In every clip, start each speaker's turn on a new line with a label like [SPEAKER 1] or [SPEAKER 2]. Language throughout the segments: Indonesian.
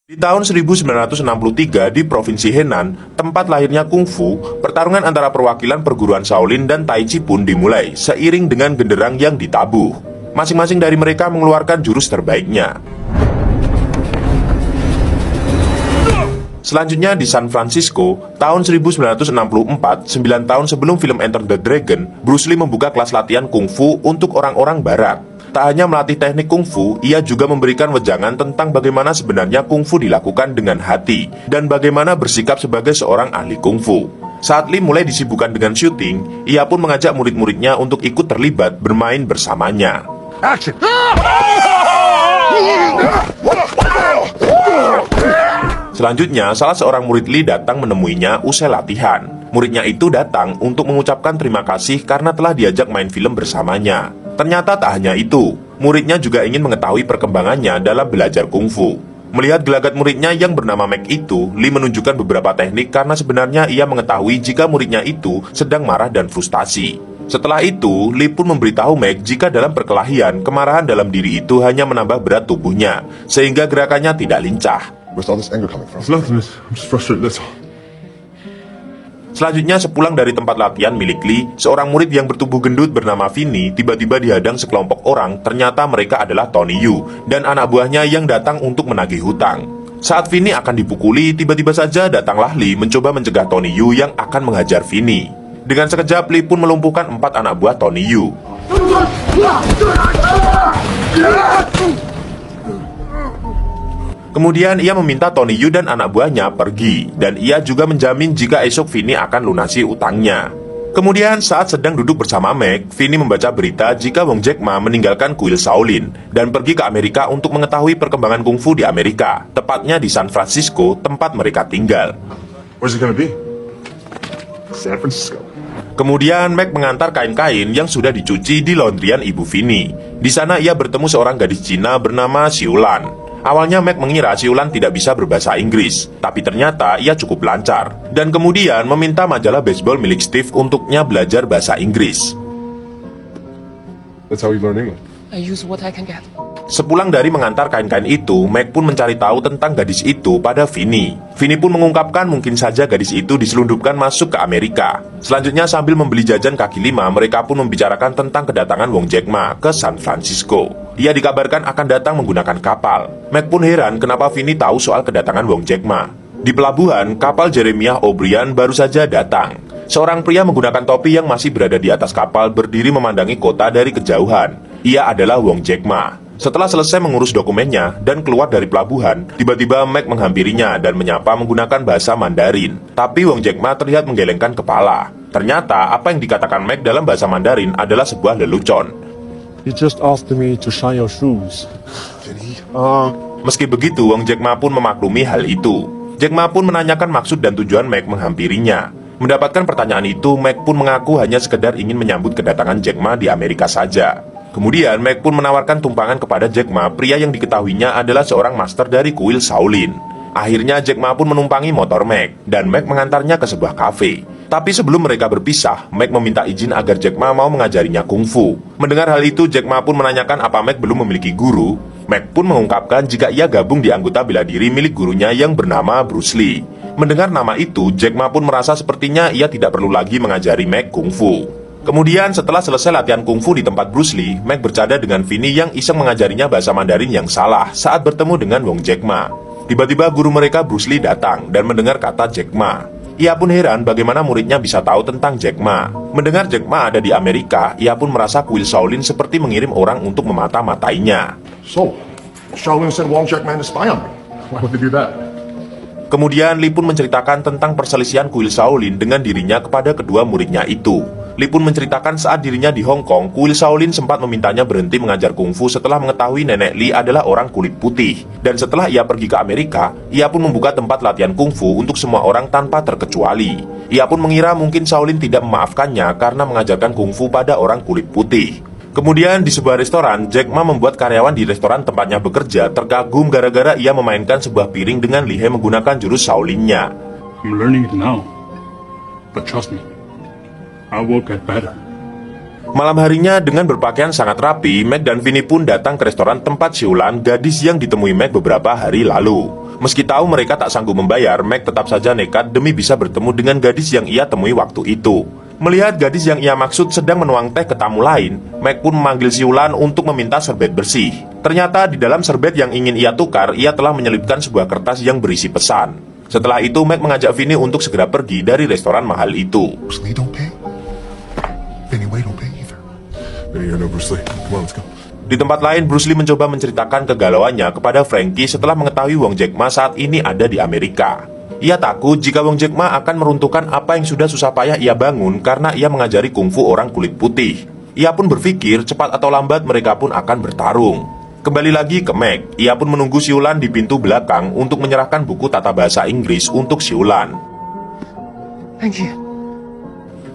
[SPEAKER 1] Di tahun 1963 di Provinsi Henan, tempat lahirnya kungfu, pertarungan antara perwakilan perguruan Shaolin dan Tai Chi pun dimulai seiring dengan genderang yang ditabuh. Masing-masing dari mereka mengeluarkan jurus terbaiknya. Selanjutnya di San Francisco, tahun 1964, 9 tahun sebelum film Enter the Dragon, Bruce Lee membuka kelas latihan kungfu untuk orang-orang barat. Tak hanya melatih teknik kungfu, ia juga memberikan wejangan tentang bagaimana sebenarnya kungfu dilakukan dengan hati dan bagaimana bersikap sebagai seorang ahli kungfu. Saat Lee mulai disibukkan dengan syuting, ia pun mengajak murid-muridnya untuk ikut terlibat bermain bersamanya.
[SPEAKER 2] Action!
[SPEAKER 1] Selanjutnya, salah seorang murid Lee datang menemuinya usai latihan. Muridnya itu datang untuk mengucapkan terima kasih karena telah diajak main film bersamanya. Ternyata tak hanya itu, muridnya juga ingin mengetahui perkembangannya dalam belajar kungfu. Melihat gelagat muridnya yang bernama Mac itu, Lee menunjukkan beberapa teknik karena sebenarnya ia mengetahui jika muridnya itu sedang marah dan frustasi. Setelah itu, Lee pun memberitahu Mac jika dalam perkelahian, kemarahan dalam diri itu hanya menambah berat tubuhnya, sehingga gerakannya tidak lincah.
[SPEAKER 2] Where's all this anger coming from? It's nothing, I'm just frustrated, that's all.
[SPEAKER 1] Selanjutnya, sepulang dari tempat latihan milik Lee, seorang murid yang bertubuh gendut bernama Vinny tiba-tiba dihadang sekelompok orang. Ternyata mereka adalah Tony Yu dan anak buahnya yang datang untuk menagih hutang. Saat Vinny akan dipukuli, tiba-tiba saja datanglah Lee mencoba mencegah Tony Yu yang akan menghajar Vinny. Dengan sekejap, Lee pun melumpuhkan 4 anak buah Tony Yu. Kemudian ia meminta Tony Yu dan anak buahnya pergi, dan ia juga menjamin jika esok Vinny akan lunasi utangnya. Kemudian saat sedang duduk bersama Mac, Vinny membaca berita jika Wong Jack Ma meninggalkan kuil Shaolin dan pergi ke Amerika untuk mengetahui perkembangan kungfu di Amerika, tepatnya di San Francisco, tempat mereka tinggal.
[SPEAKER 2] Where's it gonna be? San Francisco.
[SPEAKER 1] Kemudian Mac mengantar kain-kain yang sudah dicuci di laundryan ibu Vinny. Di sana ia bertemu seorang gadis Cina bernama Xiulan. Awalnya Mac mengira Xiulan tidak bisa berbahasa Inggris, tapi ternyata ia cukup lancar. Dan kemudian meminta majalah baseball milik Steve untuknya belajar bahasa Inggris.
[SPEAKER 2] That's how we learn English.
[SPEAKER 3] I use what I can get.
[SPEAKER 1] Sepulang dari mengantar kain-kain itu, Mac pun mencari tahu tentang gadis itu pada Vinny. Vinny pun mengungkapkan mungkin saja gadis itu diselundupkan masuk ke Amerika. Selanjutnya sambil membeli jajan kaki lima, mereka pun membicarakan tentang kedatangan Wong Jack Ma ke San Francisco. Ia dikabarkan akan datang menggunakan kapal. Mac pun heran kenapa Vinny tahu soal kedatangan Wong Jack Ma. Di pelabuhan, kapal Jeremiah O'Brien baru saja datang. Seorang pria menggunakan topi yang masih berada di atas kapal berdiri memandangi kota dari kejauhan. Ia adalah Wong Jack Ma. Setelah selesai mengurus dokumennya dan keluar dari pelabuhan, tiba-tiba Mac menghampirinya dan menyapa menggunakan bahasa Mandarin. Tapi Wong Jack Ma terlihat menggelengkan kepala. Ternyata apa yang dikatakan Mac dalam bahasa Mandarin adalah sebuah lelucon.
[SPEAKER 4] You just asked me to shine your shoes.
[SPEAKER 1] Meski begitu, Wong Jack Ma pun memaklumi hal itu. Jack Ma pun menanyakan maksud dan tujuan Mac menghampirinya. Mendapatkan pertanyaan itu, Mac pun mengaku hanya sekedar ingin menyambut kedatangan Jack Ma di Amerika saja. Kemudian Mac pun menawarkan tumpangan kepada Jack Ma, pria yang diketahuinya adalah seorang master dari kuil Shaolin. Akhirnya Jack Ma pun menumpangi motor Mac, dan Mac mengantarnya ke sebuah kafe. Tapi sebelum mereka berpisah, Mac meminta izin agar Jack Ma mau mengajarinya kungfu. Mendengar hal itu, Jack Ma pun menanyakan apa Mac belum memiliki guru. Mac pun mengungkapkan jika ia gabung di anggota bela diri milik gurunya yang bernama Bruce Lee. Mendengar nama itu, Jack Ma pun merasa sepertinya ia tidak perlu lagi mengajari Mac kungfu. Kemudian setelah selesai latihan kungfu di tempat Bruce Lee, Mac bercanda dengan Vinny yang iseng mengajarinya bahasa Mandarin yang salah saat bertemu dengan Wong Jack Ma. Tiba-tiba guru mereka Bruce Lee datang dan mendengar kata Jack Ma. Ia pun heran bagaimana muridnya bisa tahu tentang Jack Ma. Mendengar Jack Ma ada di Amerika, ia pun merasa kuil Shaolin seperti mengirim orang untuk memata-matainya.
[SPEAKER 2] So, Shaolin sent Wong Jack Man to spy on me. Why would they do that?
[SPEAKER 1] Kemudian Lee pun menceritakan tentang perselisihan kuil Shaolin dengan dirinya kepada kedua muridnya itu. Lee pun menceritakan saat dirinya di Hong Kong, kuil Shaolin sempat memintanya berhenti mengajar kungfu setelah mengetahui nenek Lee adalah orang kulit putih. Dan setelah ia pergi ke Amerika, ia pun membuka tempat latihan kungfu untuk semua orang tanpa terkecuali. Ia pun mengira mungkin Shaolin tidak memaafkannya karena mengajarkan kungfu pada orang kulit putih. Kemudian di sebuah restoran, Jack Ma membuat karyawan di restoran tempatnya bekerja terkagum gara-gara ia memainkan sebuah piring dengan lihai menggunakan jurus Shaolin-nya.
[SPEAKER 5] I'm learning it now, but trust me, I will get better.
[SPEAKER 1] Malam harinya dengan berpakaian sangat rapi, Meg dan Vinny pun datang ke restoran tempat Xiulan, gadis yang ditemui Meg beberapa hari lalu. Meski tahu mereka tak sanggup membayar, Meg tetap saja nekat demi bisa bertemu dengan gadis yang ia temui waktu itu. Melihat gadis yang ia maksud sedang menuang teh ke tamu lain, Meg pun memanggil Xiulan untuk meminta serbet bersih. Ternyata di dalam serbet yang ingin ia tukar, ia telah menyelipkan sebuah kertas yang berisi pesan. Setelah itu, Meg mengajak Vinny untuk segera pergi dari restoran mahal itu.
[SPEAKER 2] Bruce Lee don't pay. Vinny Wade don't pay either. Vinny, I know Bruce Lee. Come on, let's go.
[SPEAKER 1] Di tempat lain, Bruce Lee mencoba menceritakan kegalauannya kepada Frankie setelah mengetahui Wong Jack Ma saat ini ada di Amerika. Ia takut jika Wong Jack Ma akan meruntuhkan apa yang sudah susah payah ia bangun karena ia mengajari kungfu orang kulit putih. Ia pun berpikir cepat atau lambat mereka pun akan bertarung. Kembali lagi ke Meg, ia pun menunggu Xiulan di pintu belakang untuk menyerahkan buku tata bahasa Inggris untuk Xiulan.
[SPEAKER 2] Thank you.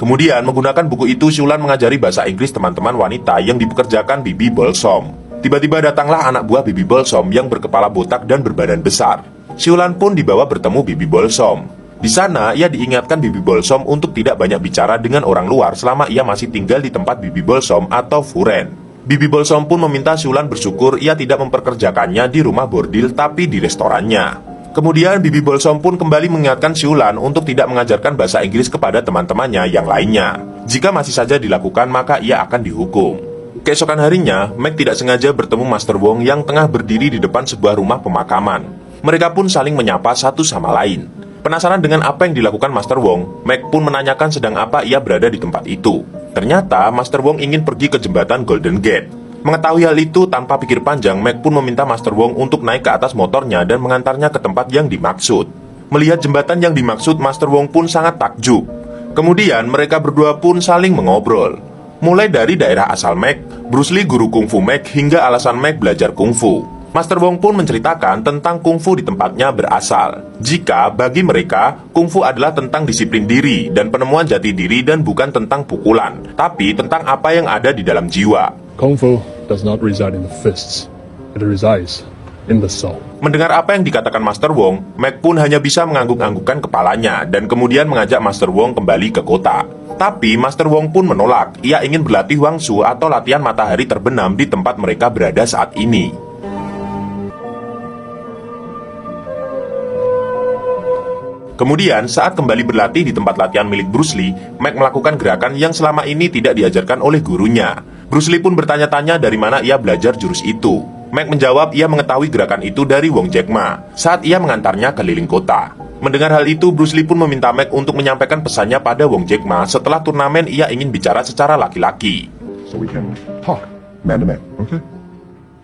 [SPEAKER 1] Kemudian menggunakan buku itu, Xiulan mengajari bahasa Inggris teman-teman wanita yang dipekerjakan Bibi Balsom. Tiba-tiba datanglah anak buah Bibi Balsom yang berkepala botak dan berbadan besar. Xiulan pun dibawa bertemu Bibi Balsom. Di sana, ia diingatkan Bibi Balsom untuk tidak banyak bicara dengan orang luar selama ia masih tinggal di tempat Bibi Balsom atau Furen. Bibi Balsom pun meminta Xiulan bersyukur ia tidak mempekerjakannya di rumah bordil tapi di restorannya. Kemudian Bibi Balsom pun kembali mengingatkan Xiulan untuk tidak mengajarkan bahasa Inggris kepada teman-temannya yang lainnya. Jika masih saja dilakukan, maka ia akan dihukum. Keesokan harinya, Meg tidak sengaja bertemu Master Wong yang tengah berdiri di depan sebuah rumah pemakaman. Mereka pun saling menyapa satu sama lain. Penasaran dengan apa yang dilakukan Master Wong, Meg pun menanyakan sedang apa ia berada di tempat itu. Ternyata Master Wong ingin pergi ke jembatan Golden Gate. Mengetahui hal itu, tanpa pikir panjang, Meg pun meminta Master Wong untuk naik ke atas motornya dan mengantarnya ke tempat yang dimaksud. Melihat jembatan yang dimaksud, Master Wong pun sangat takjub. Kemudian mereka berdua pun saling mengobrol. Mulai dari daerah asal Meg, Bruce Lee guru kungfu Meg, hingga alasan Meg belajar kungfu. Master Wong pun menceritakan tentang kungfu di tempatnya berasal. Jika bagi mereka, kungfu adalah tentang disiplin diri dan penemuan jati diri dan bukan tentang pukulan, tapi tentang apa yang ada di dalam jiwa.
[SPEAKER 4] Kung Fu does not reside in the fists. It resides in the soul.
[SPEAKER 1] Mendengar apa yang dikatakan Master Wong, Meg pun hanya bisa mengangguk-anggukkan kepalanya dan kemudian mengajak Master Wong kembali ke kota. Tapi Master Wong pun menolak. Ia ingin berlatih Wangsu atau latihan matahari terbenam di tempat mereka berada saat ini. Kemudian, saat kembali berlatih di tempat latihan milik Bruce Lee, Meg melakukan gerakan yang selama ini tidak diajarkan oleh gurunya. Bruce Lee pun bertanya-tanya dari mana ia belajar jurus itu. Meg menjawab ia mengetahui gerakan itu dari Wong Jack Ma saat ia mengantarnya keliling kota. Mendengar hal itu, Bruce Lee pun meminta Meg untuk menyampaikan pesannya pada Wong Jack Ma setelah turnamen ia ingin bicara secara laki-laki.
[SPEAKER 2] So we can talk man to man, okay?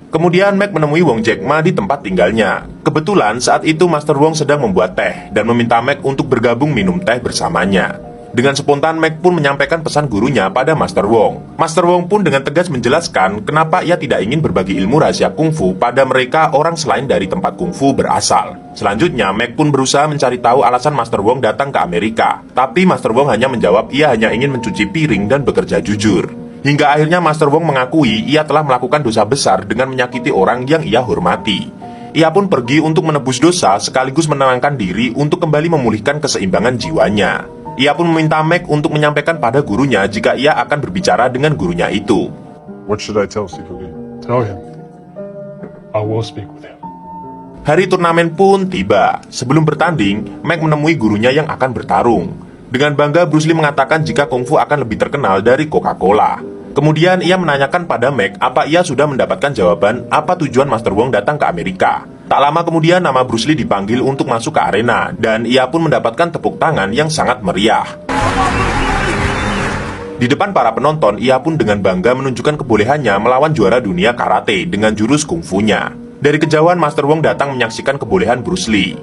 [SPEAKER 1] Kemudian Meg menemui Wong Jack Ma di tempat tinggalnya. Kebetulan saat itu Master Wong sedang membuat teh dan meminta Meg untuk bergabung minum teh bersamanya. Dengan spontan, Meg pun menyampaikan pesan gurunya pada Master Wong. Master Wong pun dengan tegas menjelaskan kenapa ia tidak ingin berbagi ilmu rahasia kungfu pada mereka orang selain dari tempat kungfu berasal. Selanjutnya, Meg pun berusaha mencari tahu alasan Master Wong datang ke Amerika. Tapi Master Wong hanya menjawab ia hanya ingin mencuci piring dan bekerja jujur. Hingga akhirnya Master Wong mengakui ia telah melakukan dosa besar dengan menyakiti orang yang ia hormati. Ia pun pergi untuk menebus dosa sekaligus menenangkan diri untuk kembali memulihkan keseimbangan jiwanya. Ia pun meminta Meg untuk menyampaikan pada gurunya jika ia akan berbicara dengan gurunya itu.
[SPEAKER 2] What should I tell Sifu Lee?
[SPEAKER 4] Tell him I will speak with him.
[SPEAKER 1] Hari turnamen pun tiba. Sebelum bertanding, Meg menemui gurunya yang akan bertarung. Dengan bangga, Bruce Lee mengatakan jika kungfu akan lebih terkenal dari Coca-Cola. Kemudian ia menanyakan pada Meg apa ia sudah mendapatkan jawaban apa tujuan Master Wong datang ke Amerika. Tak lama kemudian nama Bruce Lee dipanggil untuk masuk ke arena dan ia pun mendapatkan tepuk tangan yang sangat meriah. Di depan para penonton, ia pun dengan bangga menunjukkan kebolehannya melawan juara dunia karate dengan jurus kungfunya. Dari kejauhan Master Wong datang menyaksikan kebolehan Bruce Lee.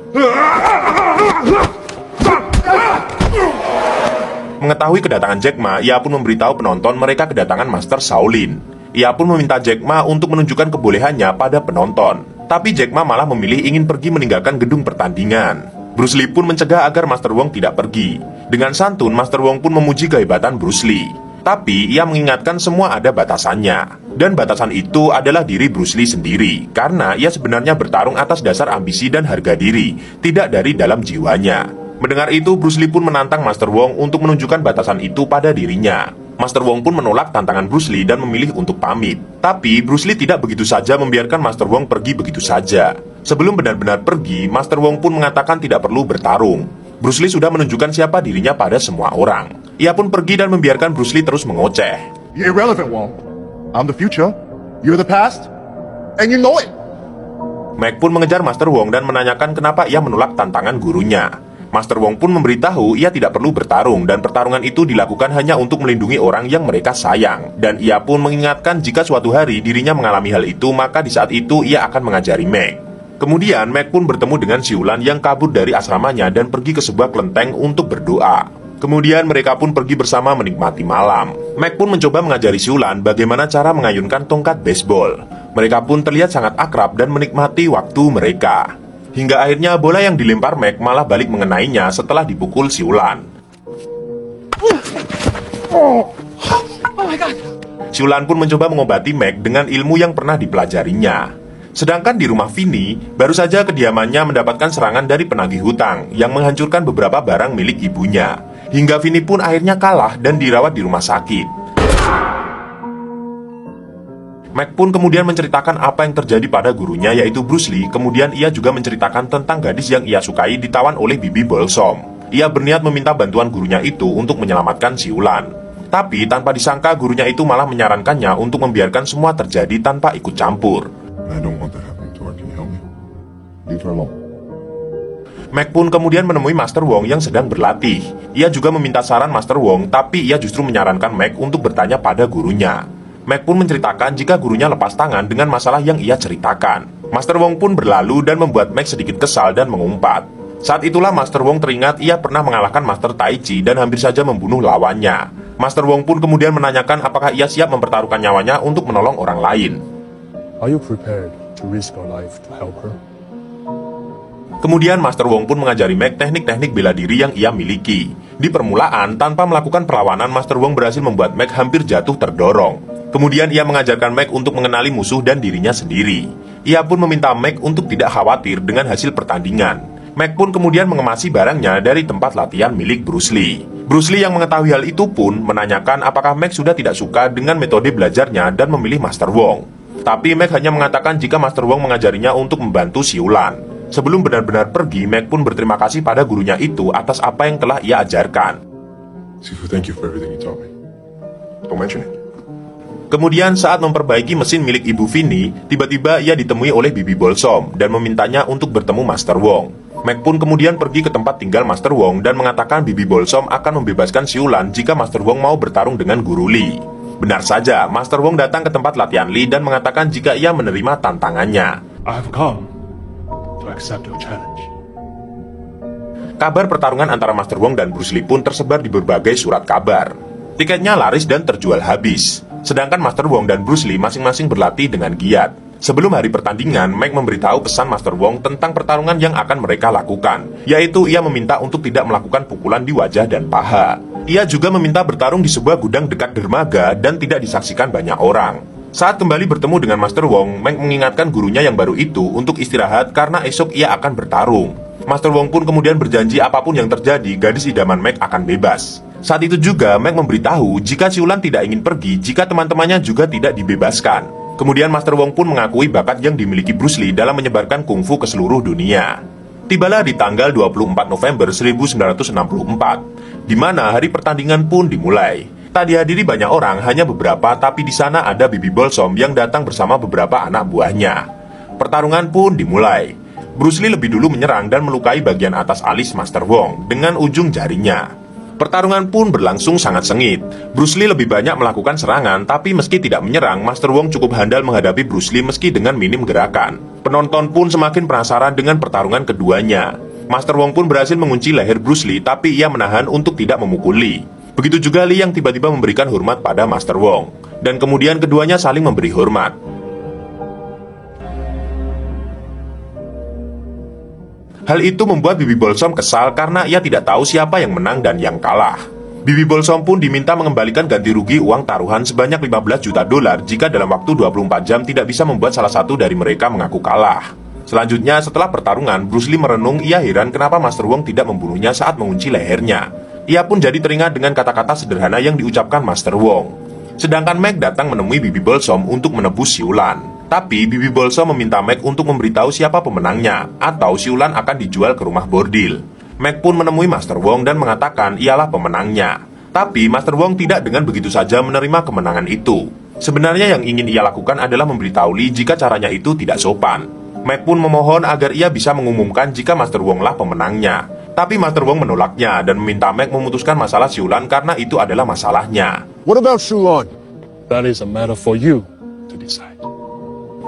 [SPEAKER 1] Mengetahui kedatangan Jack Ma, ia pun memberitahu penonton mereka kedatangan Master Shaolin. Ia pun meminta Jack Ma untuk menunjukkan kebolehannya pada penonton. Tapi Jack Ma malah memilih ingin pergi meninggalkan gedung pertandingan. Bruce Lee pun mencegah agar Master Wong tidak pergi. Dengan santun, Master Wong pun memuji kehebatan Bruce Lee. Tapi ia mengingatkan semua ada batasannya. Dan batasan itu adalah diri Bruce Lee sendiri. Karena ia sebenarnya bertarung atas dasar ambisi dan harga diri, tidak dari dalam jiwanya. Mendengar itu, Bruce Lee pun menantang Master Wong untuk menunjukkan batasan itu pada dirinya. Master Wong pun menolak tantangan Bruce Lee dan memilih untuk pamit. Tapi Bruce Lee tidak begitu saja membiarkan Master Wong pergi begitu saja. Sebelum benar-benar pergi, Master Wong pun mengatakan tidak perlu bertarung. Bruce Lee sudah menunjukkan siapa dirinya pada semua orang. Ia pun pergi dan membiarkan Bruce Lee terus mengoceh.
[SPEAKER 2] You're irrelevant, Wong. I'm the future. You're the past. And you know it.
[SPEAKER 1] Meg pun mengejar Master Wong dan menanyakan kenapa ia menolak tantangan gurunya. Master Wong pun memberitahu ia tidak perlu bertarung dan pertarungan itu dilakukan hanya untuk melindungi orang yang mereka sayang. Dan ia pun mengingatkan jika suatu hari dirinya mengalami hal itu, maka di saat itu ia akan mengajari Meg. Kemudian Meg pun bertemu dengan Siulan yang kabur dari asramanya dan pergi ke sebuah kelenteng untuk berdoa. Kemudian mereka pun pergi bersama menikmati malam. Meg pun mencoba mengajari Siulan bagaimana cara mengayunkan tongkat baseball. Mereka pun terlihat sangat akrab dan menikmati waktu mereka. Hingga akhirnya bola yang dilempar Meg malah balik mengenainya setelah dipukul Siulan. Siulan pun mencoba mengobati Meg dengan ilmu yang pernah dipelajarinya. Sedangkan di rumah Vinny, baru saja kediamannya mendapatkan serangan dari penagih hutang yang menghancurkan beberapa barang milik ibunya. Hingga Vinny pun akhirnya kalah dan dirawat di rumah sakit. Meg pun kemudian menceritakan apa yang terjadi pada gurunya yaitu Bruce Lee. Kemudian ia juga menceritakan tentang gadis yang ia sukai ditawan oleh Bibi Bolsom. Ia berniat meminta bantuan gurunya itu untuk menyelamatkan Siulan. Tapi tanpa disangka gurunya itu malah menyarankannya untuk membiarkan semua terjadi tanpa ikut campur.
[SPEAKER 2] I don't want that happening to her. Can you help me? Leave her alone.
[SPEAKER 1] Meg pun kemudian menemui Master Wong yang sedang berlatih. Ia juga meminta saran Master Wong, tapi ia justru menyarankan Meg untuk bertanya pada gurunya. Meg pun menceritakan jika gurunya lepas tangan dengan masalah yang ia ceritakan. Master Wong pun berlalu dan membuat Meg sedikit kesal dan mengumpat. Saat itulah Master Wong teringat ia pernah mengalahkan Master Tai Chi dan hampir saja membunuh lawannya. Master Wong pun kemudian menanyakan apakah ia siap mempertaruhkan nyawanya untuk menolong orang lain.
[SPEAKER 4] Are you prepared to risk your life to help her?
[SPEAKER 1] Kemudian Master Wong pun mengajari Meg teknik-teknik bela diri yang ia miliki. Di permulaan, tanpa melakukan perlawanan, Master Wong berhasil membuat Meg hampir jatuh terdorong. Kemudian ia mengajarkan Meg untuk mengenali musuh dan dirinya sendiri. Ia pun meminta Meg untuk tidak khawatir dengan hasil pertandingan. Meg pun kemudian mengemasi barangnya dari tempat latihan milik Bruce Lee. Bruce Lee yang mengetahui hal itu pun menanyakan apakah Meg sudah tidak suka dengan metode belajarnya dan memilih Master Wong. Tapi Meg hanya mengatakan jika Master Wong mengajarinya untuk membantu Siulan. Sebelum benar-benar pergi, Meg pun berterima kasih pada gurunya itu atas apa yang telah ia ajarkan.
[SPEAKER 2] Sifu, thank you for everything you taught me. Don't mention it.
[SPEAKER 1] Kemudian saat memperbaiki mesin milik Ibu Vinny, tiba-tiba ia ditemui oleh Bibi Bolsom dan memintanya untuk bertemu Master Wong. Meg pun kemudian pergi ke tempat tinggal Master Wong dan mengatakan Bibi Bolsom akan membebaskan Siulan jika Master Wong mau bertarung dengan Guru Lee. Benar saja, Master Wong datang ke tempat latihan Lee dan mengatakan jika ia menerima tantangannya.
[SPEAKER 4] I have come to accept your challenge.
[SPEAKER 1] Kabar pertarungan antara Master Wong dan Bruce Lee pun tersebar di berbagai surat kabar. Tiketnya laris dan terjual habis. Sedangkan Master Wong dan Bruce Lee masing-masing berlatih dengan giat. Sebelum hari pertandingan, Meg memberitahu pesan Master Wong tentang pertarungan yang akan mereka lakukan, yaitu ia meminta untuk tidak melakukan pukulan di wajah dan paha. Ia juga meminta bertarung di sebuah gudang dekat dermaga dan tidak disaksikan banyak orang. Saat kembali bertemu dengan Master Wong, Meg mengingatkan gurunya yang baru itu untuk istirahat karena esok ia akan bertarung. Master Wong pun kemudian berjanji apapun yang terjadi, gadis idaman Meg akan bebas. Saat itu juga Meg memberitahu jika Siulan tidak ingin pergi jika teman-temannya juga tidak dibebaskan. Kemudian Master Wong pun mengakui bakat yang dimiliki Bruce Lee dalam menyebarkan kungfu ke seluruh dunia. Tibalah di tanggal 24 November 1964, di mana hari pertandingan pun dimulai. Tak dihadiri banyak orang, hanya beberapa, tapi di sana ada Bibi Bolsom yang datang bersama beberapa anak buahnya. Pertarungan pun dimulai. Bruce Lee lebih dulu menyerang dan melukai bagian atas alis Master Wong dengan ujung jarinya. Pertarungan pun berlangsung sangat sengit. Bruce Lee lebih banyak melakukan serangan, tapi meski tidak menyerang, Master Wong cukup handal menghadapi Bruce Lee meski dengan minim gerakan. Penonton pun semakin penasaran dengan pertarungan keduanya. Master Wong pun berhasil mengunci leher Bruce Lee, tapi ia menahan untuk tidak memukul Lee. Begitu juga Lee yang tiba-tiba memberikan hormat pada Master Wong. Dan kemudian keduanya saling memberi hormat. Hal itu membuat Bibi Bolsom kesal karena ia tidak tahu siapa yang menang dan yang kalah. Bibi Bolsom pun diminta mengembalikan ganti rugi uang taruhan sebanyak 15 juta dolar jika dalam waktu 24 jam tidak bisa membuat salah satu dari mereka mengaku kalah. Selanjutnya, setelah pertarungan, Bruce Lee merenung. Ia heran kenapa Master Wong tidak membunuhnya saat mengunci lehernya. Ia pun jadi teringat dengan kata-kata sederhana yang diucapkan Master Wong. Sedangkan Meg datang menemui Bibi Balsom untuk menebus siulan. Tapi Bibi Balsom meminta Meg untuk memberitahu siapa pemenangnya, atau siulan akan dijual ke rumah bordil. Meg pun menemui Master Wong dan mengatakan ialah pemenangnya. Tapi Master Wong tidak dengan begitu saja menerima kemenangan itu. Sebenarnya yang ingin ia lakukan adalah memberitahu Lee jika caranya itu tidak sopan. Meg pun memohon agar ia bisa mengumumkan jika Master Wong lah pemenangnya. Tapi Master Wong menolaknya dan meminta Meg memutuskan masalah siulan karena itu adalah masalahnya.
[SPEAKER 3] What about Shulan?
[SPEAKER 4] That is a matter for you to decide.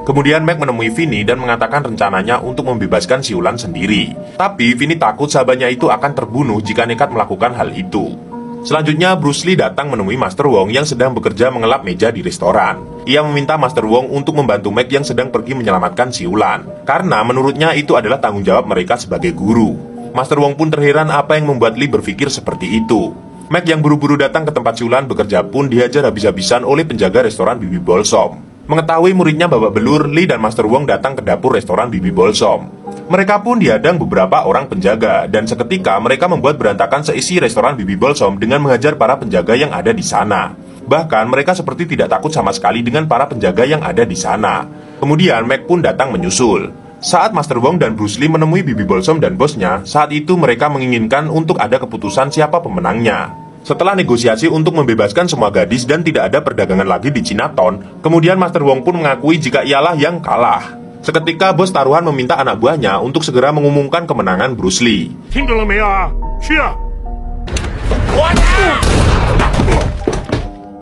[SPEAKER 1] Kemudian Meg menemui Vinny dan mengatakan rencananya untuk membebaskan siulan sendiri. Tapi Vinny takut sahabatnya itu akan terbunuh jika nekat melakukan hal itu. Selanjutnya Bruce Lee datang menemui Master Wong yang sedang bekerja mengelap meja di restoran. Ia meminta Master Wong untuk membantu Meg yang sedang pergi menyelamatkan siulan, karena menurutnya itu adalah tanggung jawab mereka sebagai guru. Master Wong pun terheran apa yang membuat Lee berpikir seperti itu. Meg yang buru-buru datang ke tempat siulan bekerja pun dihajar habis-habisan oleh penjaga restoran Bibi Balsom. Mengetahui muridnya babak belur, Lee dan Master Wong datang ke dapur restoran Bibi Balsom. Mereka pun dihadang beberapa orang penjaga, dan seketika mereka membuat berantakan seisi restoran Bibi Balsom dengan menghajar para penjaga yang ada di sana. Bahkan mereka seperti tidak takut sama sekali dengan para penjaga yang ada di sana. Kemudian Meg pun datang menyusul. Saat Master Wong dan Bruce Lee menemui Bibi Balsom dan bosnya, saat itu mereka menginginkan untuk ada keputusan siapa pemenangnya. Setelah negosiasi untuk membebaskan semua gadis dan tidak ada perdagangan lagi di Chinatown, kemudian Master Wong pun mengakui jika ialah yang kalah. Seketika bos taruhan meminta anak buahnya untuk segera mengumumkan kemenangan Bruce Lee.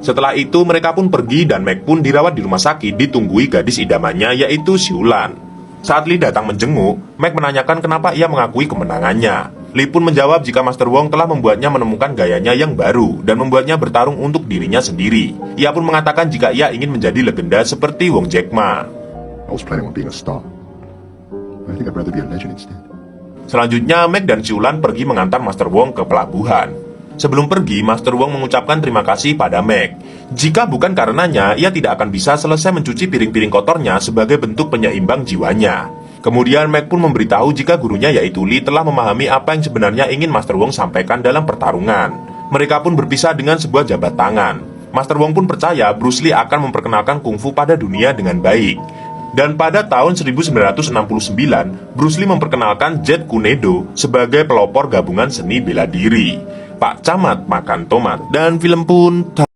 [SPEAKER 1] Setelah itu mereka pun pergi dan Meg pun dirawat di rumah sakit ditunggui gadis idamannya yaitu Siulan. Saat Lee datang menjenguk, Meg menanyakan kenapa ia mengakui kemenangannya. Lee pun menjawab jika Master Wong telah membuatnya menemukan gayanya yang baru dan membuatnya bertarung untuk dirinya sendiri. Ia pun mengatakan jika ia ingin menjadi legenda seperti Wong Jack Ma.
[SPEAKER 2] I was planning on being a star. I think I'd rather be a legend instead.
[SPEAKER 1] Selanjutnya, Meg dan Siulan pergi mengantar Master Wong ke pelabuhan. Sebelum pergi, Master Wong mengucapkan terima kasih pada Meg. Jika bukan karenanya, ia tidak akan bisa selesai mencuci piring-piring kotornya sebagai bentuk penyeimbang jiwanya. Kemudian Meg pun memberitahu jika gurunya yaitu Lee telah memahami apa yang sebenarnya ingin Master Wong sampaikan dalam pertarungan. Mereka pun berpisah dengan sebuah jabat tangan. Master Wong pun percaya Bruce Lee akan memperkenalkan kungfu pada dunia dengan baik. Dan pada tahun 1969, Bruce Lee memperkenalkan Jet Kunedo sebagai pelopor gabungan seni bela diri. Pak Camat makan tomat, dan film pun